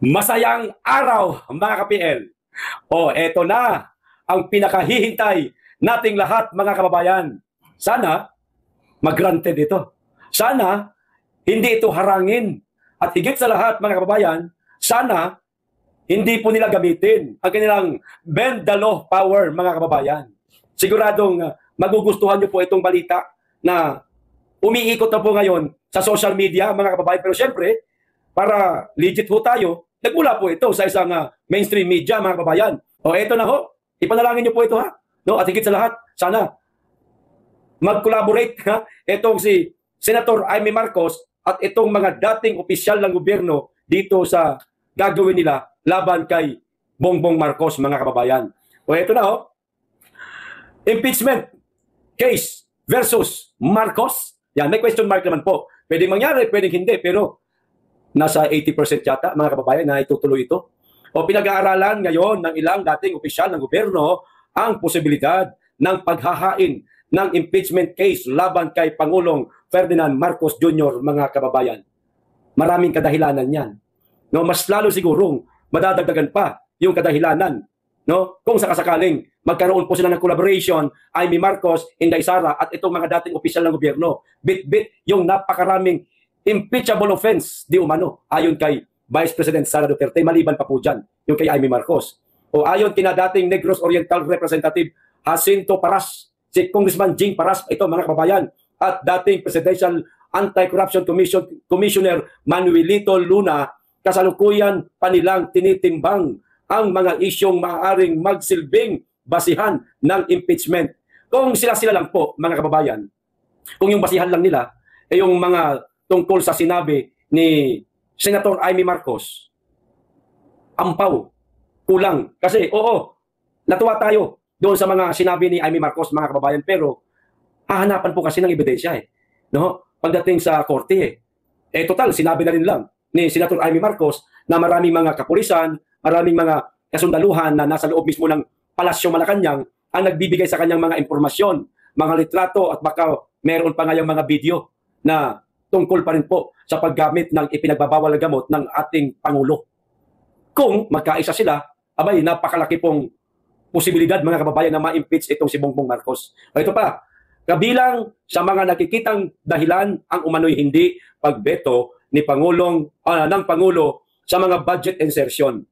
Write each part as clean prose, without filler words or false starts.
Masayang araw, mga ka-PL. Eto na ang pinakahihintay nating lahat, mga kababayan. Sana mag-granted ito. Sana hindi ito harangin. At higit sa lahat, mga kababayan, sana hindi po nila gamitin ang kanilang bend the law power, mga kababayan. Siguradong magugustuhan nyo po itong balita na umiikot na po ngayon sa social media, mga kababayan. Pero syempre, para legit ho tayo, nagmula po ito sa isang mainstream media, mga kababayan. Eto na ho. Ipanalangin nyo po ito, ha? No? At higit sa lahat, sana mag-collaborate, ha? Itong si Senator Amy Marcos at itong mga dating opisyal ng gobyerno dito sa gagawin nila laban kay Bongbong Marcos, mga kababayan. Eto na ho. Impeachment case versus Marcos. Yan, may question mark naman po. Pwedeng mangyari, pwedeng hindi, pero nasa 80% yata, mga kababayan, na itutuloy ito. Pinag-aaralan ngayon ng ilang dating opisyal ng gobyerno ang posibilidad ng paghahain ng impeachment case laban kay Pangulong Ferdinand Marcos Jr., mga kababayan. Maraming kadahilanan yan. No, mas lalo sigurong madadagdagan pa yung kadahilanan. No? Kung sakasakaling magkaroon po sila ng collaboration, Amy Marcos, Inday Sara at itong mga dating opisyal ng gobyerno, bit-bit yung napakaraming impeachable offense di umano ayon kay Vice President Sara Duterte, maliban pa po dyan yung kay Amy Marcos. Ayon kina dating Negros Oriental Representative Jacinto Paras, si Congressman Jing Paras, ito mga kababayan, at dating Presidential Anti-Corruption Commissioner Manuelito Luna, kasalukuyan pa nilang tinitimbang ang mga isyong maaaring magsilbing basihan ng impeachment. Kung sila-sila lang po, mga kababayan, kung yung basihan lang nila yung mga tungkol sa sinabi ni Senator Amy Marcos, ampaw, kulang. Kasi natuwa tayo doon sa mga sinabi ni Amy Marcos, mga kababayan, pero hahanapan po kasi ng ebidensya no? Pagdating sa korte total, sinabi na rin lang ni Senator Amy Marcos na maraming mga kapulisan, maraming mga kasundaluhan na nasa loob mismo ng Palasyo Malacanang ang nagbibigay sa kanyang mga impormasyon, mga litrato, at baka meron pa ngayong mga video na tungkol pa rin po sa paggamit ng ipinagbabawal na gamot ng ating Pangulo. Kung magkaisa sila, abay, napakalaki pong posibilidad, mga kababayan, na ma-impeach itong si Bongbong Marcos. Ito pa, kabilang sa mga nakikitang dahilan ang umano'y hindi pagbeto ni ng Pangulo sa mga budget insertion,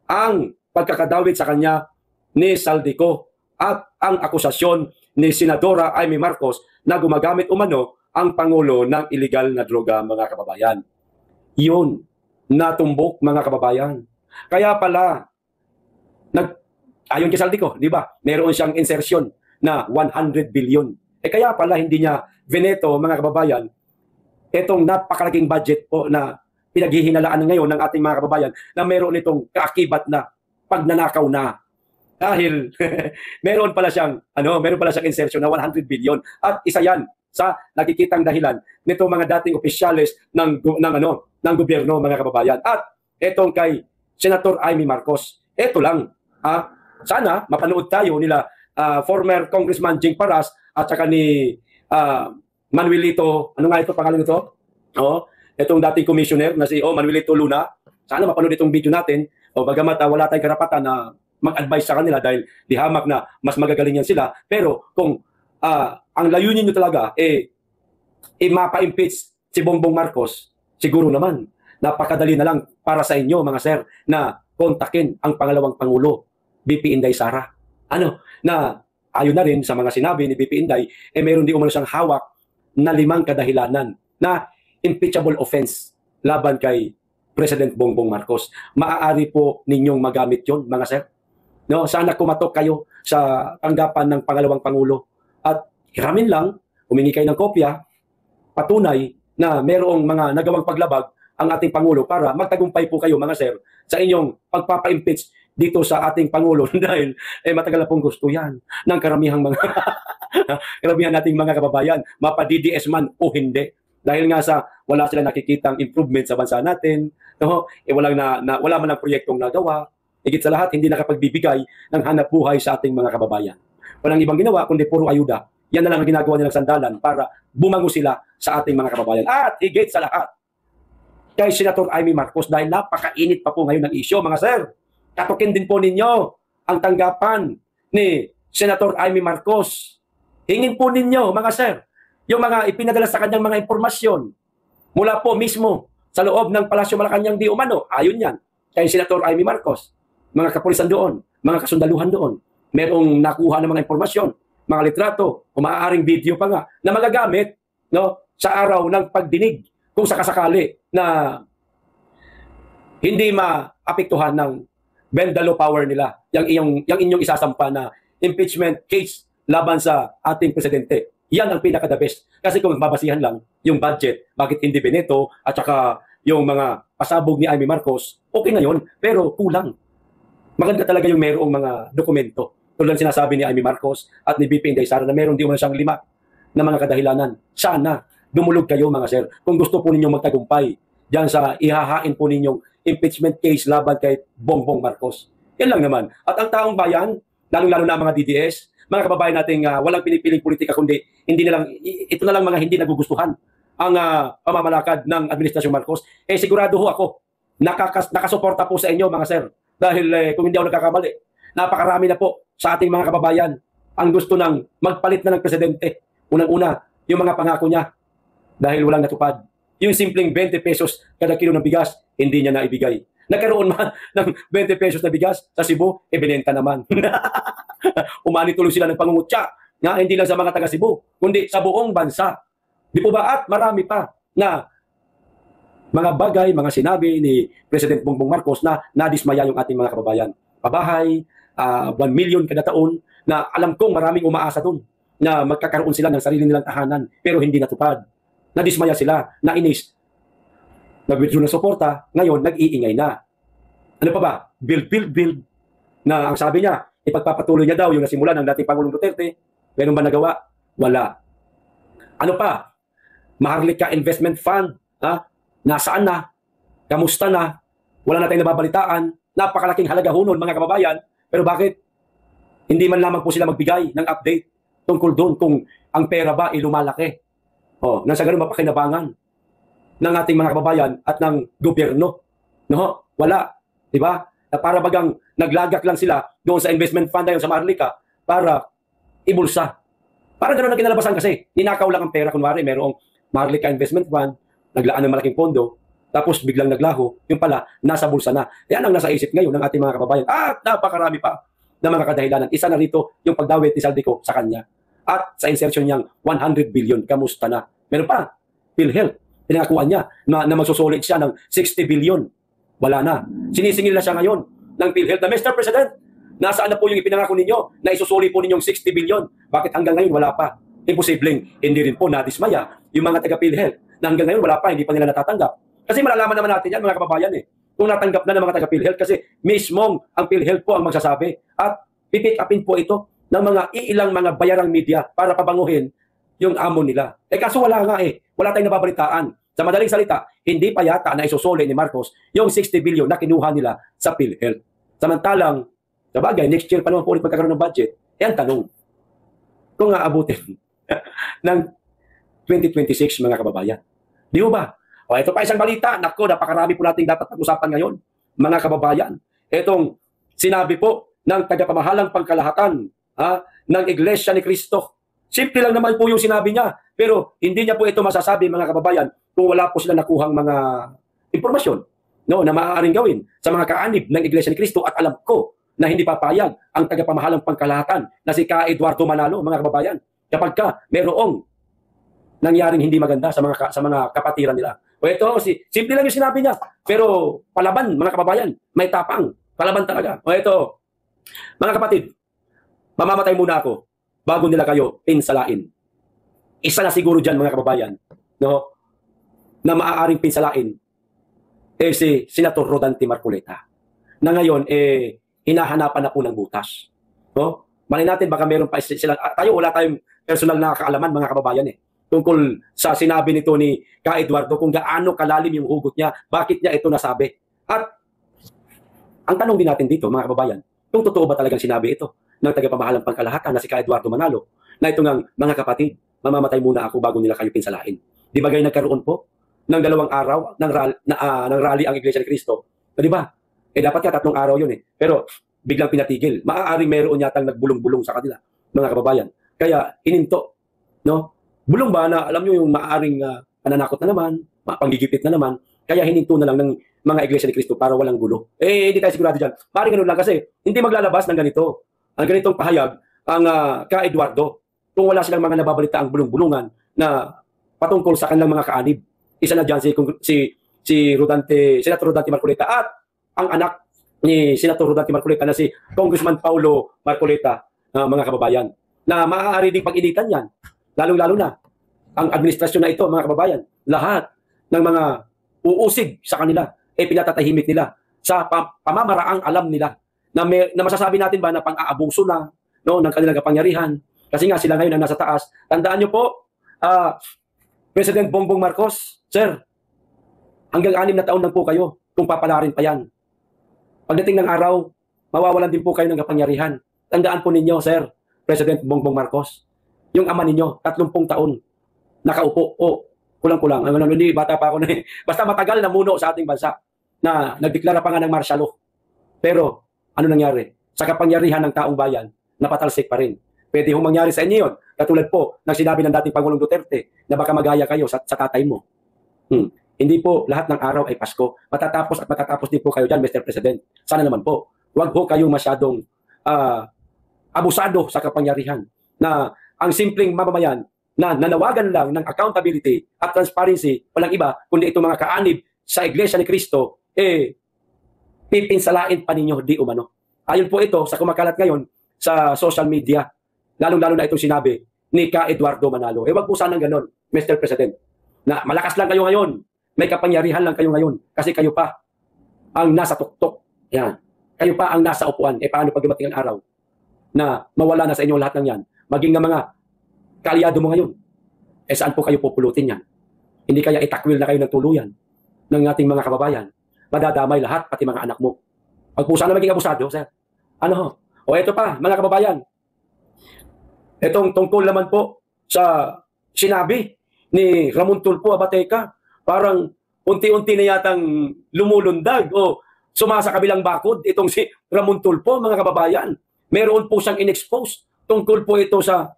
ang pagkakadawit sa kanya ni Saldico at ang akusasyon ni Senadora Amy Marcos na gumagamit umano ang Pangulo ng illegal na droga, mga kababayan. Yun, natumbok, mga kababayan. Kaya pala, ayon kay Saldico, di ba, meron siyang insertion na 100 billion. Kaya pala hindi niya veneto, mga kababayan, itong napakalaking budget po na pinaghihinalaan ngayon ng ating mga kababayan na meron itong kaakibat na pagnanakaw na. Dahil meron pala siyang insertion na 100 billion. At isa yan sa nakikitang dahilan nito mga dating opisyales ng gobyerno, mga kababayan. At etong kay Senator Amy Marcos, eto lang, sana mapanood tayo nila former Congressman Jing Paras at saka ni Manuelito, ano nga ito pangalan nito? Itong dating commissioner na si Manuelito Luna. Sana mapanood itong video natin. Bagamat wala tayong karapatan na mag-advise sa kanila dahil dihamak na mas magagaling yan sila. Pero kung ang layunin nyo talaga mapa-impeach si Bongbong Marcos, siguro naman napakadali na lang para sa inyo, mga sir, na kontakin ang pangalawang Pangulo, BP Inday Sara. Na ayon na rin sa mga sinabi ni BP Inday, meron di umano siyang hawak na 5 kadahilanan na impeachable offense laban kay President Bongbong Marcos. Maaari po ninyong magamit yon, mga sir. No, sana kumatok kayo sa tanggapan ng pangalawang Pangulo at hiramin lang, humingi kayo ng kopya, patunay na merong mga nagawang paglabag ang ating Pangulo para magtagumpay po kayo, mga sir, sa inyong pagpapa-impeach dito sa ating Pangulo dahil matagal na pong gusto yan ng karamihang nating mga kababayan, mapa-DDS man o hindi. Dahil nga sa wala sila nakikitang improvement sa bansa natin, no? Wala man ang proyektong nagawa, higit sa lahat, hindi nakapagbibigay ng hanap buhay sa ating mga kababayan. Walang ibang ginawa kundi puro ayuda. Yan na lang ang ginagawa nilang sandalan para bumango sila sa ating mga kababayan. At higit sa lahat, kay Senator Amy Marcos dahil napakainit pa po ngayon ng isyo, mga sir. Katukin din po ninyo ang tanggapan ni Senator Amy Marcos. Hingin po ninyo, mga sir, yung mga ipinadala sa kanyang mga impormasyon mula po mismo sa loob ng Palasyo Malacanang di umano, ayon yan, kay Senator Amy Marcos, mga kapulisan doon, mga kasundaluhan doon, merong nakuha ng mga impormasyon, mga litrato, o maaaring video pa nga, na magagamit, no, sa araw ng pagdinig kung sakasakali na hindi maapektuhan ng bend the law power nila, yung inyong isasampa na impeachment case laban sa ating presidente. Yan ang pinaka-the best. Kasi kung babasihan lang yung budget, bakit hindi Benito at saka yung mga pasabog ni Amy Marcos, okay na yun, pero kulang. Maganda talaga yung merong mga dokumento. Tulad ng sinasabi ni Amy Marcos at ni BP Inday Sara na meron di man siyang 5 na mga kadahilanan. Sana dumulog kayo, mga sir, kung gusto po ninyong magtagumpay diyan sa ihahain po ninyong impeachment case laban kay Bongbong Marcos. Yan lang naman. At ang taong bayan, lalong-lalo na mga DDS, mga kababayan nating walang pinipiling politika kundi ito na lang mga hindi nagugustuhan ang pamamalakad ng Administrasyon Marcos. Sigurado ho ako, nakasuporta po sa inyo, mga sir. Dahil kung hindi ako nagkakamali, napakarami na po sa ating mga kababayan ang gusto ng magpalit na ng presidente. Unang-una, yung mga pangako niya dahil walang natupad. Yung simpleng 20 pesos kada kilo ng bigas, hindi niya naibigay. Nagkaroon man ng 20 pesos na bigas sa Cebu, binenta naman. Umani tuloy sila ng pangungutya, nga hindi lang sa mga taga Cebu, kundi sa buong bansa. Di po ba? At marami pa na mga bagay, mga sinabi ni President Bongbong Marcos na nadismaya yung ating mga kababayan. Pabahay, 1 million kada taon, na alam kong maraming umaasa doon na magkakaroon sila ng sarili nilang tahanan, pero hindi natupad. Nadismaya sila, nainis, nag-withdraw ng suporta, ngayon nag-iingay na. Ano pa ba? Build. Na ang sabi niya, ipagpapatuloy niya daw yung nasimula ng dating Pangulong Duterte. Meron ba nagawa? Wala. Ano pa? Maharlika Investment Fund. Nasaan na? Kamusta na? Wala na tayong nababalitaan. Napakalaking halaga hunon, mga kababayan. Pero bakit? Hindi man lamang po sila magbigay ng update tungkol doon kung ang pera ba ay lumalaki. Nang sa ganun mapakinabangan ng ating mga kababayan at ng gobyerno. No? Wala. Diba? Na para bagang naglagak lang sila doon sa investment fund na yun sa Maharlika para ibulsa. Parang gano'n ang kinalabasan kasi. Ninakaw lang ang pera. Kunwari, merong Maharlika Investment Fund, naglaan ng malaking pondo, tapos biglang naglaho, yung pala, nasa bulsa na. Yan ang nasa isip ngayon ng ating mga kababayan. At napakarami pa na mga kadahilanan. Isa na rito yung pagdawit ni Saldico sa kanya. At sa insertion niyang 100 billion, kamusta na? Meron pa, PhilHealth. Pinakakuha niya na magsusulit siya ng 60 billion. Wala na. Sinisingil na siya ngayon ng PhilHealth na, Mr. President, nasaan na po yung ipinangako ninyo na isusuli po ninyong 60 billion? Bakit hanggang ngayon wala pa? Imposibleng hindi rin po nadismaya yung mga taga-PhilHealth na hanggang ngayon wala pa, hindi pa nila natatanggap. Kasi malalaman naman natin yan, mga kababayan, kung natanggap na ng mga taga-PhilHealth kasi mismong ang PhilHealth po ang magsasabi at pipick upin po ito ng mga iilang mga bayarang media para pabanguhin yung amo nila. Kaso wala nga wala tayong nababalitaan. Sa madaling salita, hindi pa yata na isusuli ni Marcos yung 60 billion na kinuha nila sa PhilHealth. Samantalang, sabagay, next year pa naman po ulit magkakaroon ng budget. Ang tanong, kung aabutin ng 2026, mga kababayan. Di ba? Ito pa isang balita. Naku, napakarami po nating dapat pag-usapan ngayon, mga kababayan. Itong sinabi po ng tagapamahalang pangkalahatan ng Iglesia ni Cristo. Simple lang naman po yung sinabi niya. Pero hindi niya po ito masasabi, mga kababayan, kung wala po sila nakuhang mga impormasyon na maaaring gawin sa mga kaanib ng Iglesia ni Cristo. At alam ko na hindi papayag ang tagapamahalang pangkalahatan na si Ka Eduardo Manalo, mga kababayan, kapag merong nangyaring hindi maganda sa mga kapatiran nila. Ito, simple lang yung sinabi niya. Pero palaban, mga kababayan, may tapang. Palaban talaga. Ito, mga kapatid, mamamatay muna ako bago nila kayo pinsalain. Isa na siguro dyan, mga kababayan, na maaaring pinsalain si Senator Rodante Marcoleta, na ngayon hinahanapan na po ng butas. Malay natin, baka meron pa sila. Wala tayong personal na kaalaman, mga kababayan, tungkol sa sinabi nito ni Ka Eduardo, kung gaano kalalim yung hugot niya, bakit niya ito nasabi. At ang tanong din natin dito, mga kababayan, kung totoo ba talagang sinabi ito ng tagapamahalang pangkalahatan na si Ka Eduardo Manalo, na ito ngang, mga kapatid, mamamatay muna ako bago nila kayo pinsalain. Di ba gay nagkaroon po ng 2 araw ng rally ang Iglesia ni Cristo. Di ba? Dapat nga 3 araw yun eh. Pero biglang pinatigil. Maaaring meron yatang nagbulong-bulong sa kanila, mga kababayan. Kaya ininto, no? Bulong ba na alam nyo yung maaaring pananakot na naman, panggigipit na naman, kaya hininto na lang ng mga Iglesia ni Cristo para walang gulo. Hindi tayo sigurado dyan. Maaaring ganun lang kasi hindi maglalabas ng ganito. Ang ganitong pahayag ang ka Eduardo kung wala silang mga nababalita ang bulong-bulungan na patungkol sa kanilang mga kaanib. Isa na dyan si Senator Rodante Marcoleta at ang anak ni Senator Rodante Marcoleta na si Congressman Paulo Marcoleta, mga kababayan, na maaari ding pag-initan yan. Lalong-lalo na ang administrasyon na ito, mga kababayan, lahat ng mga uusig sa kanila, pinatatahimik nila sa pamamaraang alam nila na masasabi natin ba na pang-aabuso na, no, ng kanilang kapangyarihan. Kasi nga sila ngayon ang nasa taas. Tandaan nyo po, President Bongbong Marcos, sir, hanggang 6 na taon lang po kayo kung papalarin pa yan. Pagdating ng araw, mawawalan din po kayo ng kapangyarihan. Tandaan po ninyo, sir, President Bongbong Marcos, yung ama ninyo, 30 taon, nakaupo. Kulang-kulang. Hindi, bata pa ako na eh. Basta matagal na muno sa ating bansa na nagdeklara pa nga ng martial law. Pero, ano nangyari? Sa kapangyarihan ng taong bayan, napatalsik pa rin. Pwede hong mangyari sa inyo yun. Katulad po, ng sinabi ng dating Pangulong Duterte na baka magaya kayo sa tatay mo. Hindi po lahat ng araw ay Pasko. Matatapos at matatapos din po kayo dyan, Mr. President. Sana naman po, huwag po kayo masyadong abusado sa kapangyarihan na ang simpleng mamamayan na nanawagan lang ng accountability at transparency, walang iba, kundi itong mga kaanib sa Iglesia ni Cristo, pipinsalain pa ninyo di umano. Ayon po ito sa kumakalat ngayon sa social media, lalong-lalo na itong sinabi ni Ka Eduardo Manalo. Wag po sanang ganon, Mr. President, na malakas lang kayo ngayon, may kapangyarihan lang kayo ngayon, kasi kayo pa ang nasa tuktok. Yan. Kayo pa ang nasa upuan. Paano pag dumating ang araw na mawala na sa inyo lahat ng yan? Maging na mga kaalyado mo ngayon, saan po kayo pupulutin yan? Hindi kaya itakwil na kayo ng tuluyan ng ating mga kababayan? Madadamay lahat, pati mga anak mo. Pag po sana maging abusado, sir. Ito pa, mga kababayan. Itong tungkol naman po sa sinabi ni Ramon Tulfo Abateca, parang unti-unti na yatang lumulundag o sumasa kabilang bakod itong si Ramon Tulfo, mga kababayan. Meron po siyang in-expose tungkol po ito sa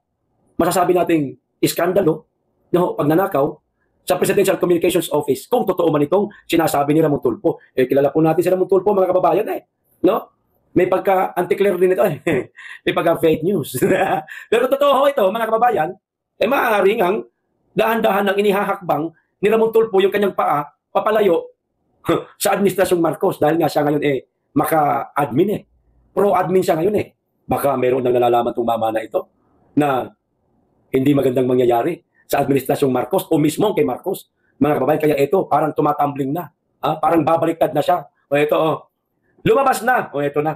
masasabi nating iskandalo, no, pagnanakaw sa Presidential Communications Office. Kung totoo man itong sinasabi ni Ramon Tulfo. Kilala po natin si Ramon Tulfo, mga kababayan no? May pagka-anti-clear din ito May pagka-fake news. Pero totoo ito, mga kababayan, maaaring ang dahan-dahan ng inihahakbang ni Ramon Tulfo yung kanyang paa papalayo sa administrasyong Marcos dahil nga siya ngayon maka-admin pro-admin siya ngayon Baka meron nang nalalaman itong mama na ito na hindi magandang mangyayari sa administrasyong Marcos o mismo kay Marcos. Mga kababayan, kaya ito parang tumatumbling na. Parang babaliktad na siya. Lumabas na. Ito na.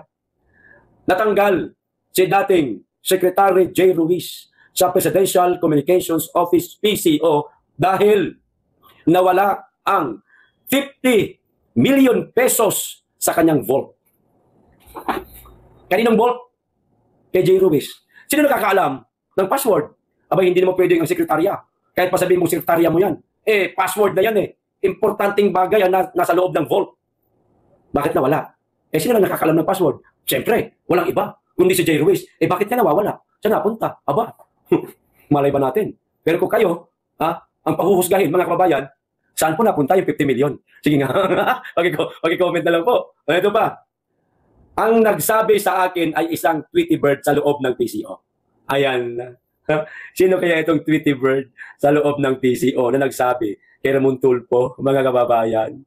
Natanggal si dating Secretary J. Ruiz sa Presidential Communications Office PCO dahil nawala ang 50 million pesos sa kanyang vault. Kaninong vault? Kay J. Ruiz. Sino nakakaalam ng password? Hindi naman pwedeng ang sekretarya. Kahit pa sabihin mong sekretarya mo yan. Password na yan Importanteng bagay ang nasa loob ng vault. Bakit nawala? Sino lang nakakaalam ng password? Siyempre, walang iba. Kundi si J. Ruiz. Bakit ka nawawala? Saan napunta? Malay ba natin? Pero kung kayo, ang pahuhusgahin, mga kababayan, saan po napunta yung 50 million? Sige nga. Pag-comment na lang po. Ito pa. Ang nagsabi sa akin ay isang Tweety Bird sa loob ng PCO. Ayan. Sino kaya itong Tweety Bird sa loob ng PCO na nagsabi kay Ramon Tulfo, mga kababayan?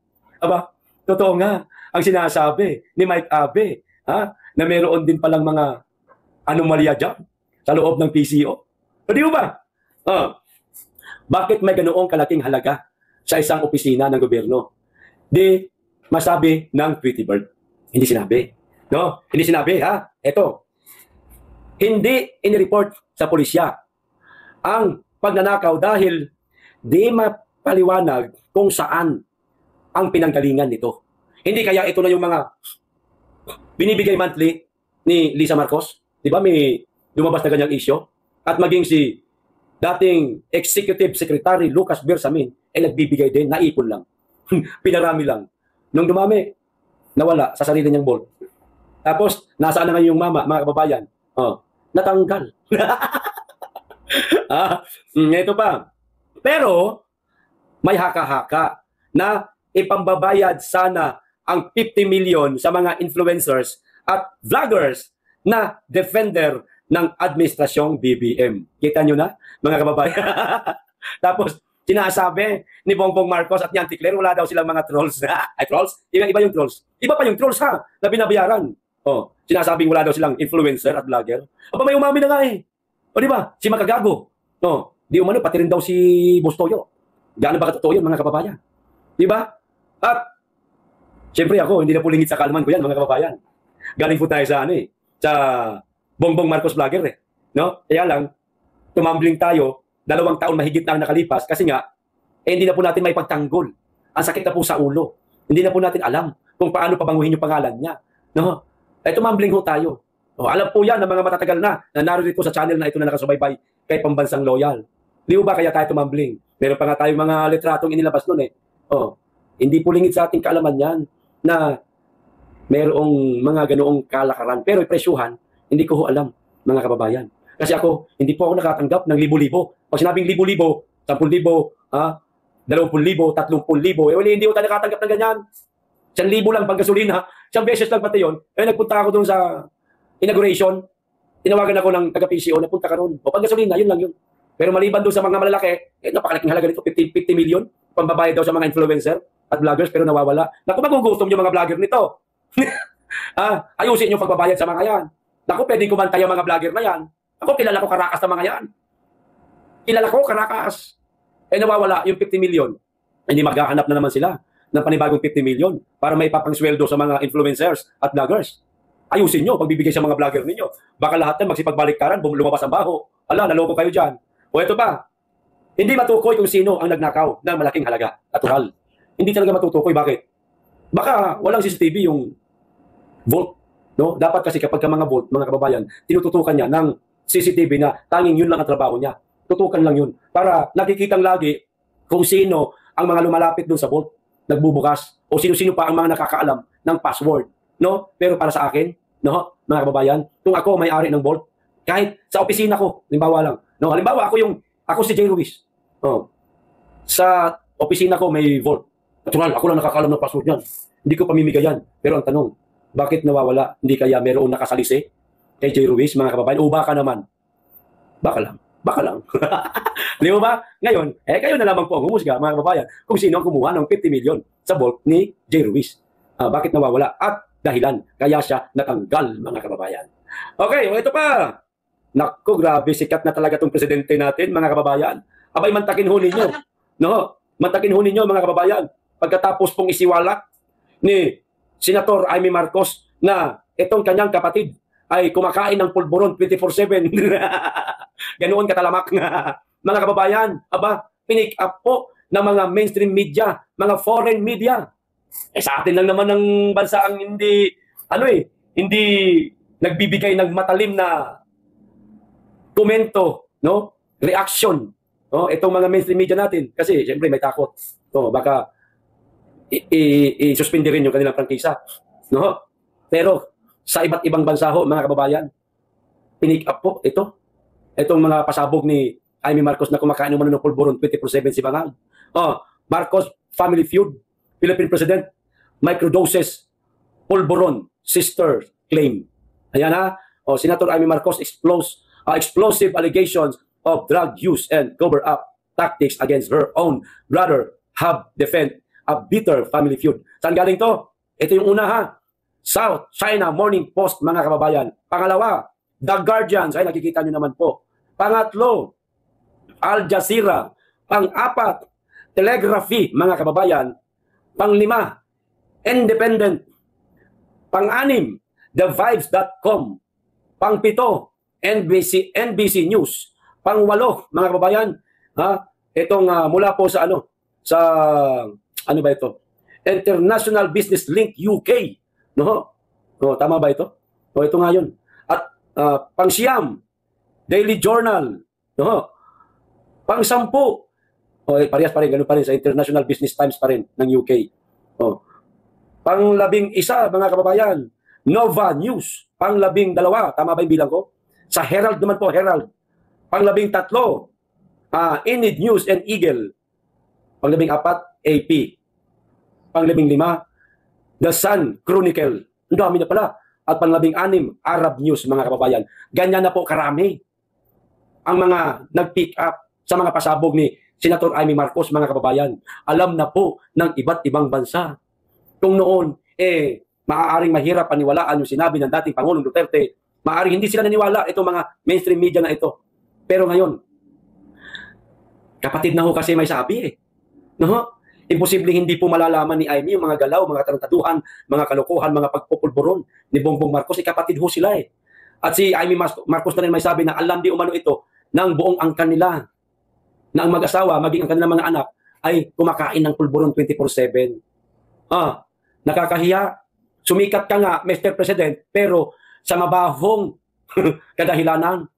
Totoo nga ang sinasabi ni Mike Abe, na meron din palang mga anomalya dyan sa loob ng PCO. Di ba? Bakit may ganoong kalaking halaga sa isang opisina ng gobyerno? Di masabi ng Tweety Bird. Hindi sinabi. No? Hindi sinabi, Ito. Hindi inireport sa pulisya ang pagnanakaw dahil di mapaliwanag kung saan ang pinanggalingan nito. Hindi kaya ito na yung mga binibigay monthly ni Lisa Marcos? Di ba may lumabas na ganyang issue? At maging si dating Executive Secretary Lucas Bersamin, nagbibigay din, naipon lang. Pinarami lang. Nung dumami, nawala sa sarili niyang vault. Tapos, nasaan na ngayon yung mama, mga kababayan? Natanggal. Ito pa. Pero, may haka-haka na ipambabayad sana ang 50 million sa mga influencers at vloggers na defender ng administrasyong BBM. Kita nyo na, mga kababayan? Tapos, sinasabi ni Bongbong Marcos at ni Auntie Claire, wala daw silang mga trolls. Ay, trolls? Iba yung trolls. Iba pa yung trolls, ha? Na binabayaran. Sinasabing wala daw silang influencer at vlogger. May umami na nga eh. Di ba? Si Makagago. Di umano, pati rin daw si Bustoyo. Gaano ba katotoo yun, mga kababayan? Di ba? At, siyempre ako, hindi na po lingid sa kalman ko yan, mga kababayan. Galing po tayo sa sa Bongbong Marcos vlogger eh. Kaya lang, tumambling tayo, 2 taon mahigit na ang nakalipas kasi nga, hindi na po natin may pagtanggol. Ang sakit na po sa ulo. Hindi na po natin alam kung paano pabanguhin yung pangalan niya. Tumambling ho tayo. Alam po yan ng mga matatagal na narito sa channel na ito na nakasubaybay kay Pambansang Loyal. Di ba kaya tayo tumambling? Meron pa nga tayong mga litratong inilabas nun eh. Hindi po lingid sa ating kaalaman yan na merong mga ganoong kalakaran. Pero presyuhan, hindi ko ho alam, mga kababayan. Kasi ako, hindi po ako nakatanggap ng libo-libo. Pag sinabing libo-libo, 10,000, 20,000, 30,000, hindi ko tayo nakatanggap ng ganyan. 1,000 lang pag gasolina. 1 beses lang pati yun. Nagpunta ako doon sa inauguration. Tinawagan ako ng taga-PCO, nagpunta ka ron. Pag gasolina, yun lang yun. Pero maliban doon sa mga malalaki, napakalaking halaga nito, 50 million, pambabayad daw sa mga influencer at vloggers, pero nawawala. Naku, magugutom yung mga vlogger nito. Ayusin yung pagbabayad sa mga yan. Naku, pwedeng kumanta yung mga vlogger na yan. Ako, kilala ko karakas na mga yan. Kilala ko karakas. Nawawala yung 50 million. Hindi maghahanap na naman sila ng panibagong 50 million para may papangsweldo sa mga influencers at vloggers. Ayusin nyo pagbibigay sa mga vlogger ninyo. Baka lahat na magsipagbaliktaran, lumabas ang baho. Naloko kayo dyan. Ito pa, hindi matukoy kung sino ang nagnakaw ng malaking halaga. Natural. Hindi talaga matutukoy. Bakit? Baka walang CCTV yung vault. Dapat kasi kapag mga vault, mga kababayan, tinututukan niya ng CCTV na tanging yun lang ang trabaho niya. Tutukan lang yun. Para nakikitang lagi kung sino ang mga lumalapit doon sa vault, nagbubukas, o sino-sino pa ang mga nakakaalam ng password. Pero para sa akin, mga kababayan, kung ako may-ari ng vault, kahit sa opisina ko, halimbawa lang, halimbawa ako si J. Ruiz. Sa opisina ko may vault. Natural, ako lang nakakaalam ng password niyan. Hindi ko pamimigayan. Pero ang tanong, bakit nawawala? Hindi kaya mayroong nakasalisi kay J. Ruiz, mga kababayan? O baka naman? Baka lang. Di ba? Ngayon, kayo na lamang po ang humusga, mga kababayan, kung sino ang kumuha ng 50 million sa vault ni J. Ruiz. Bakit nawawala? At dahilan, kaya siya natanggal, mga kababayan. Okay, ito pa. Naku, grabe, sikat na talaga itong presidente natin, mga kababayan. Abay, mantakin ho ninyo. Mantakin ho ninyo, mga kababayan. Pagkatapos pong isiwalak ni Senator Amy Marcos na itong kanyang kapatid ay kumakain ng pulburon 24/7. Ganoon katalamak. Mga kababayan, pinick up po ng mga mainstream media, mga foreign media. Sa atin lang naman ng bansa ang hindi nagbibigay ng matalim na komento, reaction, itong mga mainstream media natin. Kasi, siyempre, may takot. Baka i-suspend rin yung kanilang prangkisa. Pero, sa iba't ibang bansa ho, mga kababayan, pinick up po itong mga pasabog ni Amy Marcos na kumakain ng pulburon 24/7 si Bangal. Marcos Family Feud, Philippine President, microdoses, pulburon, sister claim. Ayan Senator Amy Marcos explosive allegations of drug use and cover-up tactics against her own brother have defend a bitter family feud. Saan galing to? Ito yung una South China Morning Post, mga kababayan. Pangalawa, The Guardian. Ay, nakikita nyo naman po. Pangatlo, Al Jazeera. Pang-apat, Telegraphy, mga kababayan. Pang-lima, Independent. Pang-anim, TheVibes.com. Pang-pito, NBC News. Pang-walo, mga kababayan, itong mula po sa ano ba ito? International Business Link UK. Tama ba ito? Ito nga yun. At pang-siyam, Daily Journal. Pang-sampu, O, parehas pa rin, ganun pa rin sa International Business Times pa rin ng UK. O. Pang-11, mga kababayan, Nova News. Pang-12, tama ba yung bilang ko? Sa Herald naman po, Herald. Pang-13, Enid News and Eagle. Pang-14, AP. Pang-15, The Sun Chronicle. Ang dami na pala. At pang-16, Arab News, mga kababayan. Ganyan na po karami ang mga nag-pick up sa mga pasabog ni Senator Amy Marcos, mga kababayan. Alam na po ng iba't ibang bansa. Kung noon, maaaring mahirap paniwalaan yung sinabi ng dating Pangulong Duterte. Maaaring hindi sila naniwala itong mga mainstream media na ito. Pero ngayon, kapatid na ho kasi may sabi No? Imposible hindi po malalaman ni Amy yung mga galaw, mga tarantaduhan, mga kalokohan, mga pagpupulburon ni Bongbong Marcos. Kapatid ho sila At si Amy Marcos na rin may sabi na alam di umano ito ng buong angkan nila na ang mag-asawa, maging ang kanilang mga anak ay kumakain ng pulburon 24/7. Nakakahiya. Sumikat ka nga, Mr. President, pero sa mabahong kadahilanan.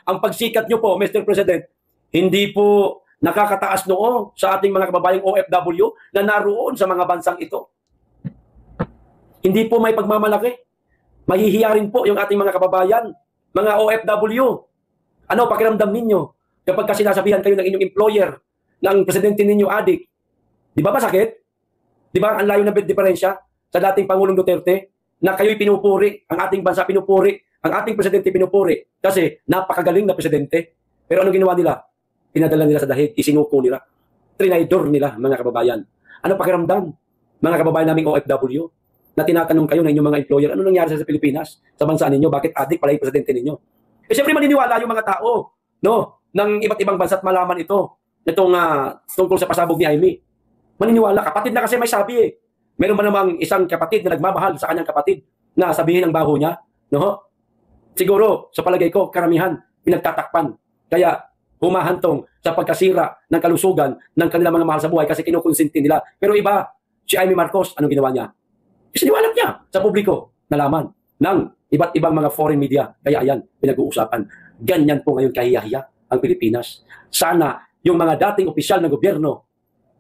Ang pagsikat nyo po, Mr. President, hindi po nakakataas noo sa ating mga kababayang OFW na naroon sa mga bansang ito. Hindi po may pagmamalaki. Mahihiya rin po yung ating mga kababayan, mga OFW. Ano pakiramdam ninyo kapag kasi nasabihan kayo ng inyong employer, ng presidente ninyo adik? Di ba masakit? Di ba ang layo ng diferensya sa dating Pangulong Duterte na kayo'y pinupuri, ang ating bansa pinupuri, ang ating presidente pinupuri kasi napakagaling na presidente. Pero anong ginawa nila? Pinadala nila sa dahig, isinuko nila. Trinaydor nila, mga kababayan. Ano pakiramdam, mga kababayan naming OFW, na tinatanong kayo ng inyong mga employer, ano nangyari sa Pilipinas, sa bansa ninyo, bakit adik pala yung presidente ninyo? Siyempre maniniwala yung mga tao, ng iba't ibang bansa at malaman ito, itong tungkol sa pasabog ni Amy. Maniniwala, kapatid na kasi may sabi Meron ba namang isang kapatid na nagmamahal sa kanyang kapatid na sabihin ang baho niya? Siguro, sa palagay ko, karamihan, pinagtatakpan. Kaya, humahantong sa pagkasira ng kalusugan ng kanilang mga mahal sa buhay kasi kinukonsinti nila. Pero iba, si Amy Marcos, anong ginawa niya? Isiniwalat niya sa publiko, nalaman ng iba't ibang mga foreign media. Kaya ayan, pinag-uusapan. Ganyan po ngayon kahiyahiya ang Pilipinas. Sana yung mga dating opisyal ng gobyerno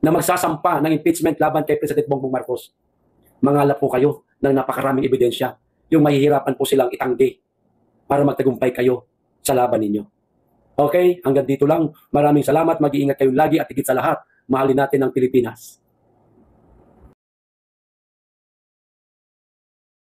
na magsasampa ng impeachment laban kay President Bongbong Marcos, mangalap po kayo ng napakaraming ebidensya. Yung mahihirapan po silang itanggi para magtagumpay kayo sa laban ninyo. Okay, hanggang dito lang. Maraming salamat. Mag-iingat kayong lagi at higit sa lahat, mahalin natin ang Pilipinas.